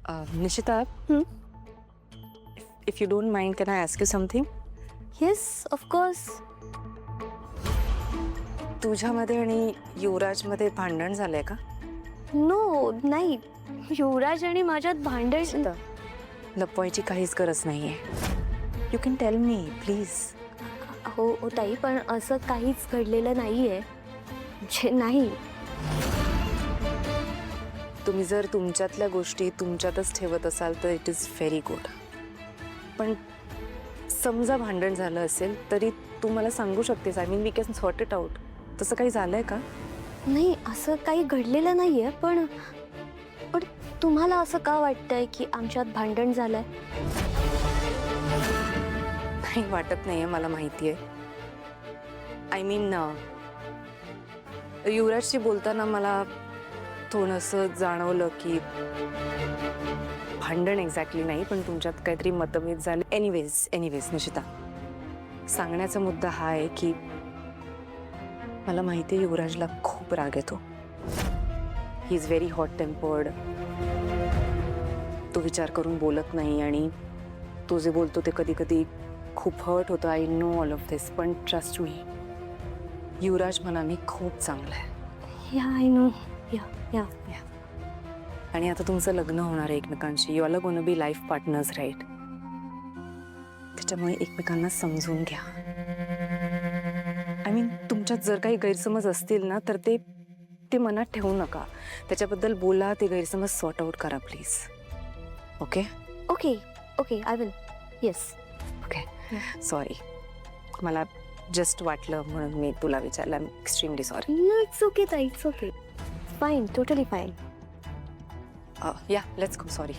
Nishita, if you don't mind, can I ask you something? Yes of course. तुझ्यामध्ये आणि युवराजमध्ये भांडण झालंय का? नो नाही, युवराज आणि माझ्यात भांडण. निशिता, लपवायची काहीच गरज नाहीये. You can tell me please. हो ताई, पण असं काहीच घडलेलं नाहीये. जे नाही. तुम्ही जर तुमच्यातल्या गोष्टी तुमच्यातच ठेवत असाल तर इट इज व्हेरी गुड. पण समजा भांडण झालं असेल तरी तू मला सांगू शकतेस. I mean we can sort it out. तसं काही झालंय का? नाही, असं काही घडलेलं नाहीये. पण पण तुम्हाला असं का वाटतंय की आमच्यात भांडण झालंय? नाही वाटत नाहीये, मला माहिती आहे. आय मीन युवराजशी बोलताना मला थोडंसं जाणवलं की भांडण एक्झॅक्टली नाही, पण तुमच्यात काहीतरी मतभेद झाले. एनिवेज निशिता, सांगण्याचा मुद्दा हा आहे की मला माहिती आहे युवराजला खूप राग येतो. He is very hot tempered. तो विचार करून बोलत नाही आणि तो जे बोलतो ते कधी कधी खूप हर्ट होतं. आय नो ऑल ऑफ दिस, पण ट्रस्ट मी, युवराज मनाने खूप चांगला आहे. या आय नो. या या आणि आता तुमचं लग्न होणार आहे एकमेकांशी. You are gonna be life partners, right? त्याच्यामुळे एकमेकांना समजून घ्या. आय मीन तुमच्यात जर काही गैरसमज असतील ना तर ते मनात ठेवू नका. त्याच्याबद्दल बोला, ते गैरसमज सॉर्ट आउट करा please. Okay okay okay I will. Yes. Okay. Sorry, मला जस्ट वाटलं म्हणून मी तुला विचारलं. I am extremely sorry. No it's okay ताई, it's okay. Fine, totally fine. Yeah let's go. Sorry.